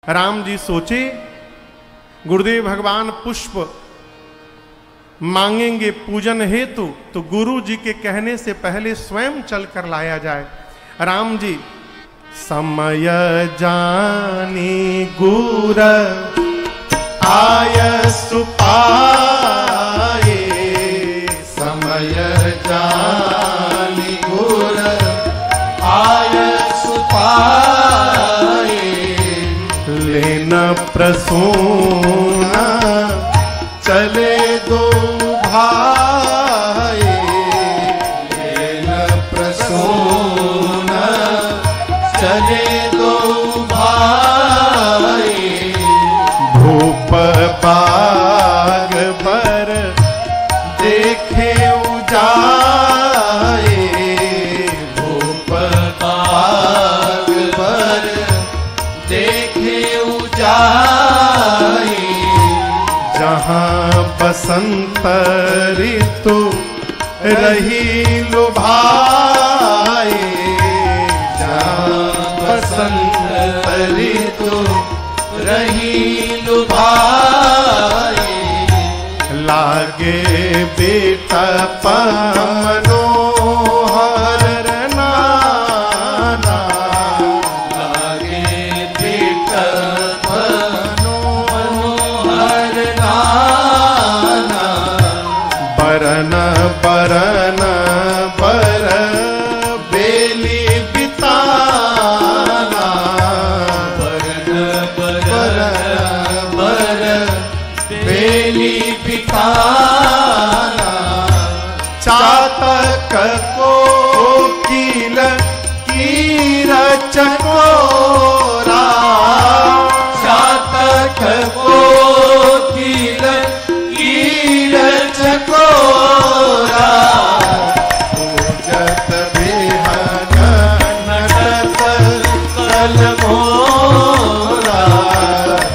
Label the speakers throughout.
Speaker 1: राम जी सोचे गुरुदेव भगवान पुष्प मांगेंगे पूजन हेतु, तो गुरु जी के कहने से पहले स्वयं चलकर लाया जाए। राम जी समय जानी गुर आय सुपाए, समय जानी गुर आय सुपाए, लेना प्रसूना चले दो भाई, लेना प्रसूना चले दो भाई, भूप बाग पर देखे उजाए, भूप बाग पर देखे उजाए, जहाँ बसंत ऋतु रही लुभाए, जहाँ बसंत ऋतु रही लुभाए, लागे बेटा मनोहर नाना, लागे बेटा मनोहर नाना, बरन बरन बर बेली बिताना, बरन बरन बर बेली बिताना, चातक को कील कीर चकोरा, चातक को कील कीर चकोरा, पूजत बिहन नटत कल मोरा,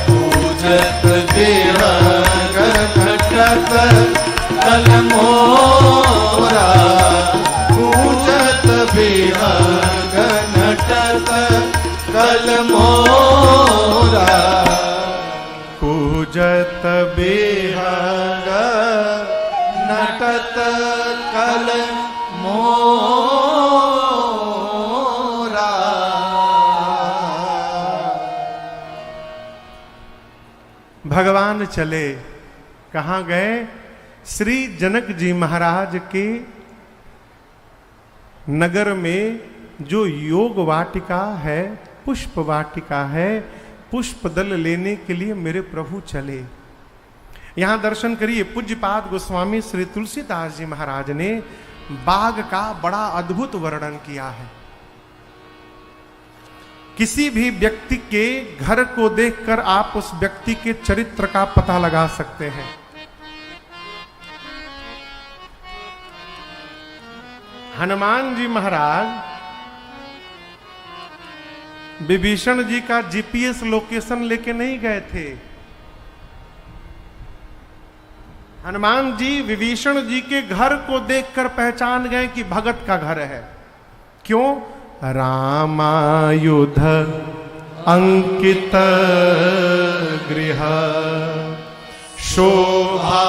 Speaker 1: पूजत बिहन नटत कल मोरा, पूजत बिहन नटत कल मोरा, पूजत बिहन नटत कल मोरा। भगवान चले, कहाँ गए? श्री जनक जी महाराज के नगर में जो योग वाटिका है, पुष्प वाटिका है, पुष्प दल लेने के लिए मेरे प्रभु चले। यहां दर्शन करिए, पूज्यपाद गोस्वामी श्री तुलसीदास जी महाराज ने बाग का बड़ा अद्भुत वर्णन किया है। किसी भी व्यक्ति के घर को देखकर आप उस व्यक्ति के चरित्र का पता लगा सकते हैं। हनुमान जी महाराज विभीषण जी का जीपीएस लोकेशन लेके नहीं गए थे। हनुमान जी विभीषण जी के घर को देखकर पहचान गए कि भगत का घर है। क्यों? रामायुध अंकित गृह शोभा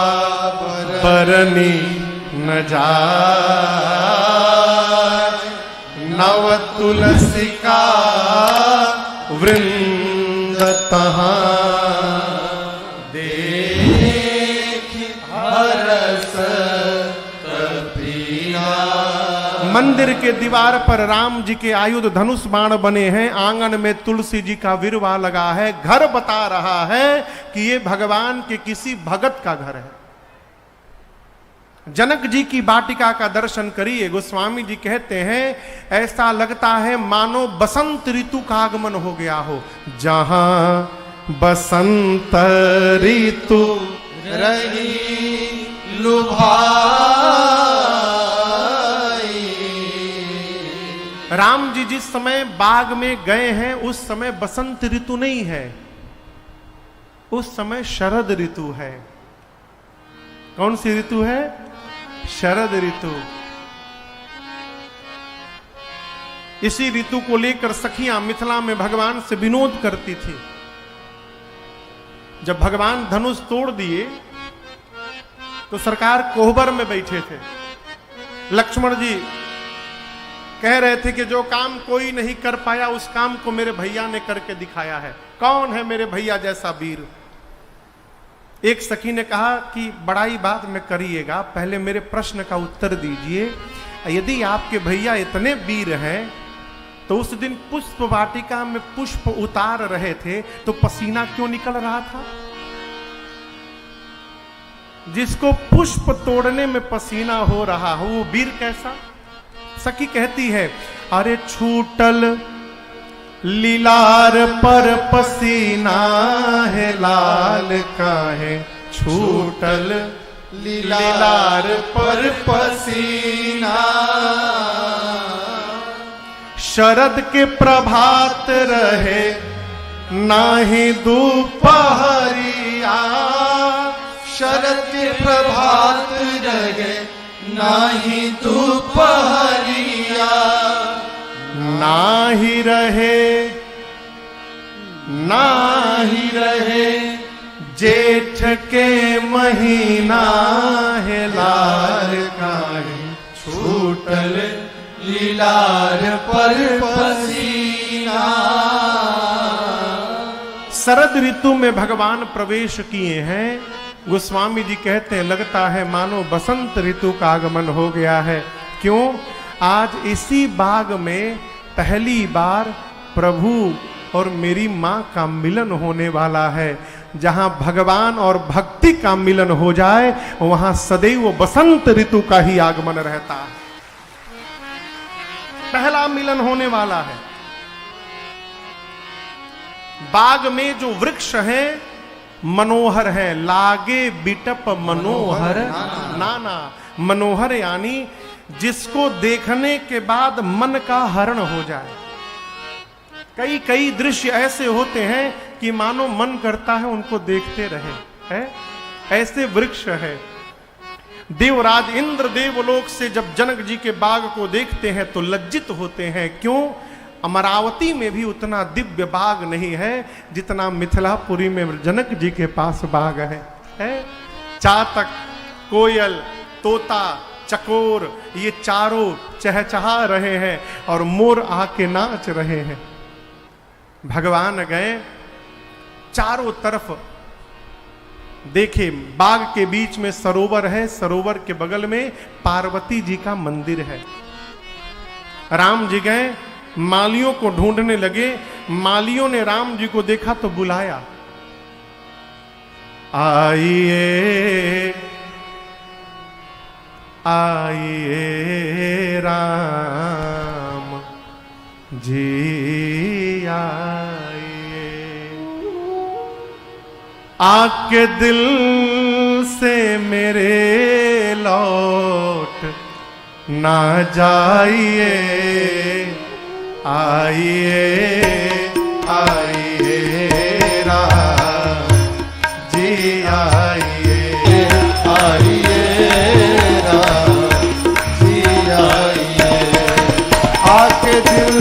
Speaker 1: बरनी न जाय, नव तुलसी का वृंद तहाँ देख हरस कपीला। मंदिर के दीवार पर राम जी के आयुध धनुष बाण बने हैं, आंगन में तुलसी जी का विरवा लगा है। घर बता रहा है कि ये भगवान के किसी भगत का घर है। जनक जी की वाटिका का दर्शन करिए। गोस्वामी जी कहते हैं ऐसा लगता है मानो बसंत ऋतु का आगमन हो गया हो। जहां बसंत ऋतु रही लुभाई। राम जी जिस समय बाग में गए हैं उस समय बसंत ऋतु नहीं है, उस समय शरद ऋतु है। कौन सी ऋतु है? शरद ऋतु। इसी ऋतु को लेकर सखियां मिथिला में भगवान से विनोद करती थी। जब भगवान धनुष तोड़ दिए तो सरकार कोहबर में बैठे थे। लक्ष्मण जी कह रहे थे कि जो काम कोई नहीं कर पाया उस काम को मेरे भैया ने करके दिखाया है। कौन है मेरे भैया जैसा वीर? एक सखी ने कहा कि बड़ाई बात में करिएगा, पहले मेरे प्रश्न का उत्तर दीजिए। यदि आपके भैया इतने वीर हैं तो उस दिन पुष्प वाटिका में पुष्प उतार रहे थे तो पसीना क्यों निकल रहा था? जिसको पुष्प तोड़ने में पसीना हो रहा हो वो वीर कैसा? सखी कहती है, अरे छूटल लीलार पर पसीना है लाल का है, छूटल लीलार पर पसीना। शरद के प्रभात रहे नाही दोपहरिया,
Speaker 2: शरद के प्रभात रहे नाही दोपहरिया।
Speaker 1: नाही रहे जेठ के महीना है लाल का है,
Speaker 2: छूटल लीलार पर पसीना।
Speaker 1: शरद ऋतु में भगवान प्रवेश किए हैं। गोस्वामी जी कहते हैं लगता है मानो बसंत ऋतु का आगमन हो गया है। क्यों? आज इसी बाग में पहली बार प्रभु और मेरी मां का मिलन होने वाला है। जहां भगवान और भक्ति का मिलन हो जाए वहां सदैव बसंत ऋतु का ही आगमन रहता है। पहला मिलन होने वाला है। बाग में जो वृक्ष है मनोहर है, लागे बिटप मनोहर नाना। मनोहर यानी जिसको देखने के बाद मन का हरण हो जाए। कई कई दृश्य ऐसे होते हैं कि मानो मन करता है उनको देखते रहे, है ऐसे वृक्ष है। देवराज इंद्र देवलोक से जब जनक जी के बाग को देखते हैं तो लज्जित होते हैं। क्यों? अमरावती में भी उतना दिव्य बाग नहीं है जितना मिथिलापुरी में जनक जी के पास बाग है? चातक, कोयल, तोता, चकोर ये चारों चहचहा रहे हैं और मोर आके नाच रहे हैं। भगवान गए चारों तरफ देखे, बाग के बीच में सरोवर है, सरोवर के बगल में पार्वती जी का मंदिर है। राम जी गए मालियों को ढूंढने लगे। मालियों ने राम जी को देखा तो बुलाया, आइए आइए राम जी आइए, आके दिल से मेरे लौट ना जाइए, आइए आइए राम जी आइए,
Speaker 2: आइए राम जी आइए, आके दिल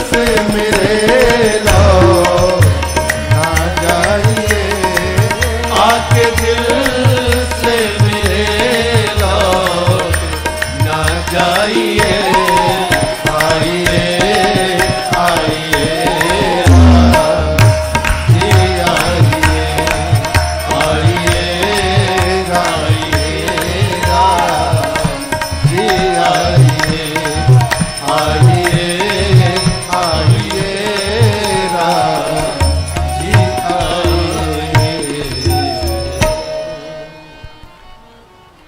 Speaker 2: से मेरे लौट ना जाइए, आके दिल से मेरे लौट ना जाइए, आइए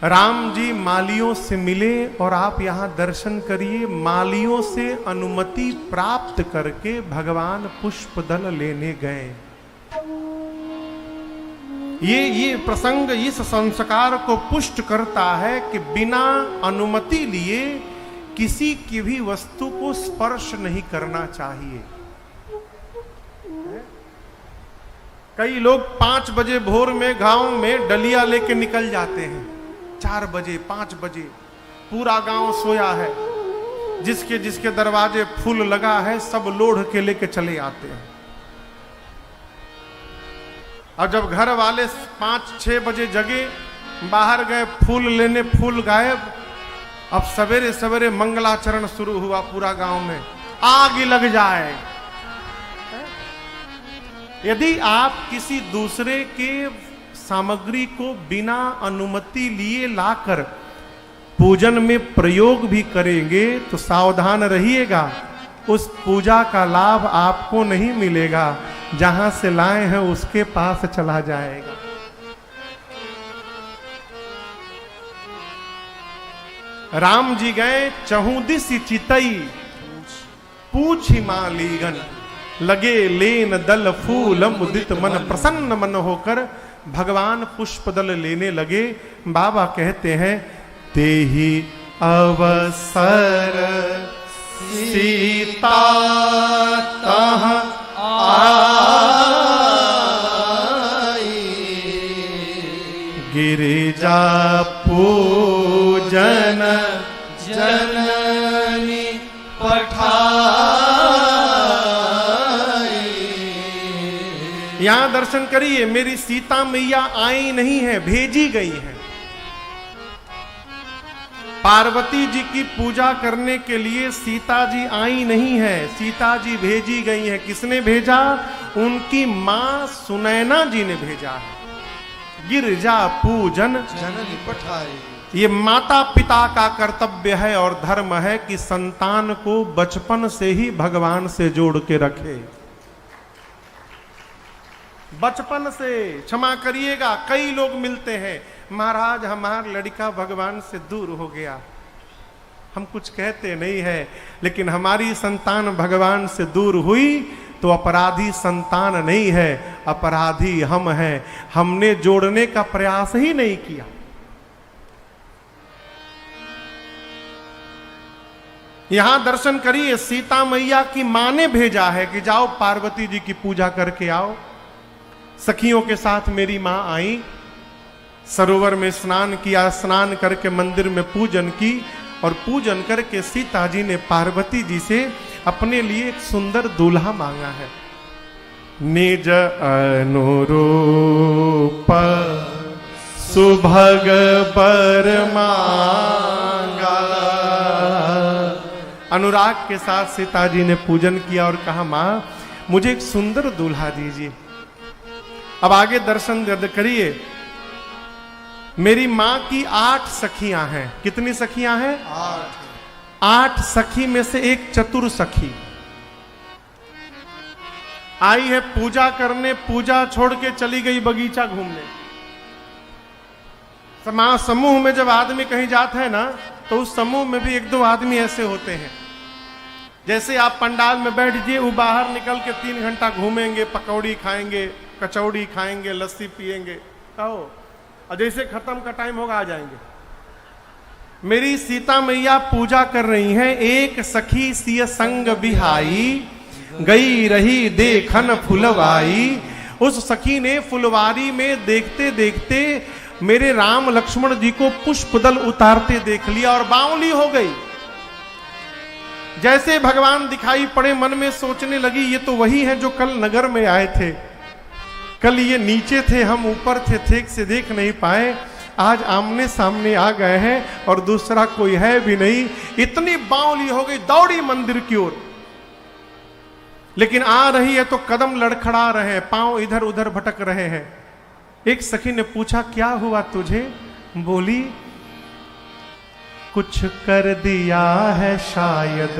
Speaker 1: राम जी मालियों से मिले और आप यहां दर्शन करिए। मालियों से अनुमति प्राप्त करके भगवान पुष्पदल लेने गए। ये प्रसंग इस संस्कार को पुष्ट करता है कि बिना अनुमति लिए किसी की भी वस्तु को स्पर्श नहीं करना चाहिए। कई लोग 5 बजे भोर में गांव में डलिया लेके निकल जाते हैं। 4 बजे 5 बजे पूरा गांव सोया है, जिसके जिसके दरवाजे फूल लगा है सब लोढ़ के लेके चले आते हैं। और जब घर वाले 5-6 बजे जगे, बाहर गए फूल लेने, फूल गायब। अब सवेरे सवेरे मंगलाचरण शुरू हुआ पूरा गांव में, आग लग जाए। यदि आप किसी दूसरे के सामग्री को बिना अनुमति लिए लाकर पूजन में प्रयोग भी करेंगे तो सावधान रहिएगा, उस पूजा का लाभ आपको नहीं मिलेगा, जहां से लाए हैं उसके पास चला जाएगा। राम जी गए चहुदिस चितई, पूछी मालीगन, लगे लेन दल फूल मुदित मन, प्रसन्न मन होकर भगवान पुष्प दल लेने लगे। बाबा कहते हैं, तेहि अवसर सीता तह आई, गिरिजा पूजन जननी पठाई। यहां दर्शन करिए, मेरी सीता मैया आई नहीं है, भेजी गई है। पार्वती जी की पूजा करने के लिए सीता जी आई नहीं है, सीता जी भेजी गई है। किसने भेजा? उनकी मां सुनैना जी ने भेजा है। गिरजा पूजन
Speaker 2: जननी पठाई,
Speaker 1: ये माता पिता का कर्तव्य है और धर्म है कि संतान को बचपन से ही भगवान से जोड़ के रखे। बचपन से, क्षमा करिएगा, कई लोग मिलते हैं, महाराज हमारा लड़का भगवान से दूर हो गया। हम कुछ कहते नहीं है, लेकिन हमारी संतान भगवान से दूर हुई तो अपराधी संतान नहीं है, अपराधी हम हैं। हमने जोड़ने का प्रयास ही नहीं किया। यहां दर्शन करिए, सीता मैया की मां ने भेजा है कि जाओ पार्वती जी की पूजा करके आओ। सखियों के साथ मेरी मां आई, सरोवर में स्नान किया, स्नान करके मंदिर में पूजन की और पूजन करके सीता जी ने पार्वती जी से अपने लिए एक सुंदर दूल्हा मांगा है। निज अनुरूप सुभग बर मांगा। अनुराग के साथ सीता जी ने पूजन किया और कहा, मां मुझे एक सुंदर दूल्हा दीजिए। अब आगे दर्शन करिए, मेरी मां की 8 सखियां हैं। कितनी सखियां हैं? 8 सखी में से एक चतुर सखी आई है पूजा करने, पूजा छोड़ के चली गई बगीचा घूमने। समूह में जब आदमी कहीं जाता है ना, तो उस समूह में भी 1-2 आदमी ऐसे होते हैं, जैसे आप पंडाल में बैठ जाइए, वो बाहर निकल के 3 घंटा घूमेंगे, पकौड़ी खाएंगे, कचौड़ी खाएंगे, लस्सी पिएंगे, आओ, और जैसे खत्म का टाइम होगा आ जाएंगे। मेरी सीता मैया पूजा कर रही हैं, एक सखी सिय संग बिहाई, गई रही देखन फुलवाई। उस सखी ने फुलवारी में देखते देखते मेरे राम लक्ष्मण जी को पुष्पदल उतारते देख लिया और बावली हो गई। जैसे भगवान दिखाई पड़े, मन में सोचने लगी, ये तो वही है जो कल नगर में आए थे। कल ये नीचे थे, हम ऊपर थे, ठीक से देख नहीं पाए, आज आमने सामने आ गए हैं और दूसरा कोई है भी नहीं। इतनी बावली हो गई, दौड़ी मंदिर की ओर। लेकिन आ रही है तो कदम लड़खड़ा रहे हैं, पांव इधर उधर भटक रहे हैं। एक सखी ने पूछा, क्या हुआ तुझे? बोली, कुछ कर दिया है शायद,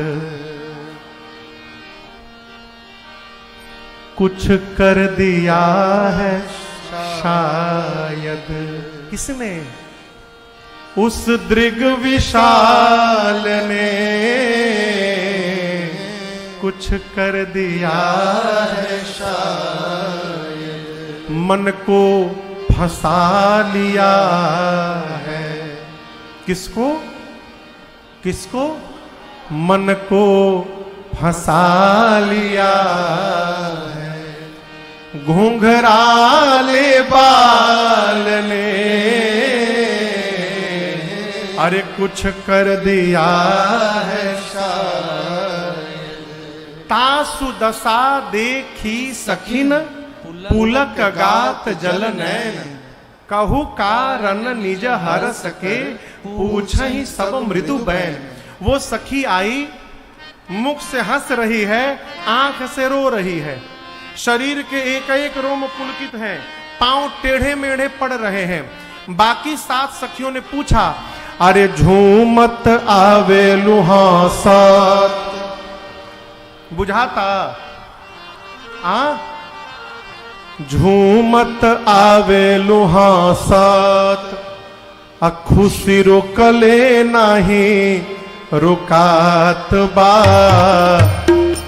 Speaker 1: कुछ कर दिया है शायद। किसने? उस दृग विशाल ने कुछ कर दिया है शायद, मन को फंसा लिया है। किसको? किसको? मन को फंसा लिया है। घुंघराले बाल ने अरे कुछ कर दिया है शायद। तासु दशा देखी सखिन पुलक गात जल नैन, कहु कारण निज हर सके, पूछहि सब मृदु बैन। वो सखी आई, मुख से हंस रही है, आंख से रो रही है, शरीर के एक एक रोम पुलकित हैं, पांव टेढ़े मेढ़े पड़ रहे हैं। बाकी 7 सखियों ने पूछा, अरे झूमत आवे लुहासात, बुझाता झूमत आवे लुहासात, खुशी रोकले नाही रुकात बा,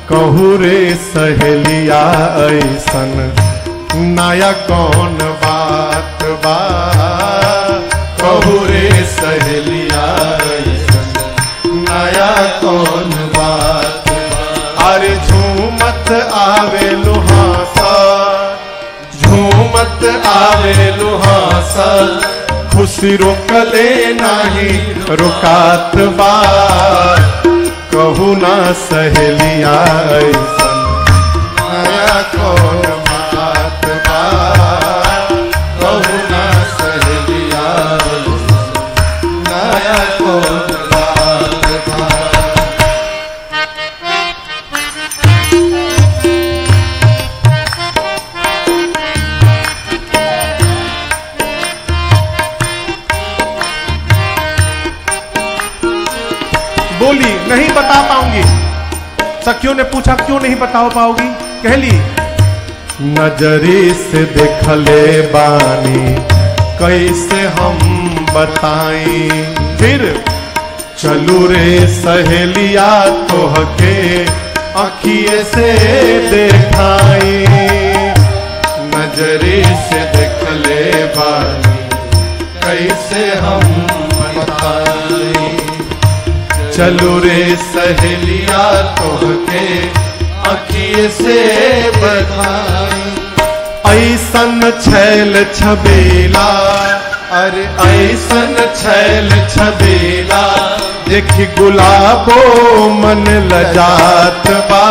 Speaker 1: कहू रे सहेलिया ऐसन नया कौन बात बा, कहू रे सहेलिया ऐसन नया कौन बात बा। अरे झूमत आवे लुहासा, झूमत आवे लुहासा, खुशी रोकले नाही रुकात बा, कहू ना सहेलिया ऐसन नया कौन बात बा, कहू ना सहेलिया ऐसन नया कौन बात बा। बोली नहीं बता पाऊंगी। सखियों ने पूछा क्यों नहीं बता पाओगी? कहली नजरी से देखले बानी कैसे हम बताई, फिर चलू रे सहेलिया तोहके अखिए से देखाई, नजरी से देखले बानी कैसे हम बताई, चलू रे सहेलिया तोहके अखिए से बताई। ऐसन छैल छबेला, अरे ऐसन छैल छबेला, देखी गुलाबो मन लजात बा,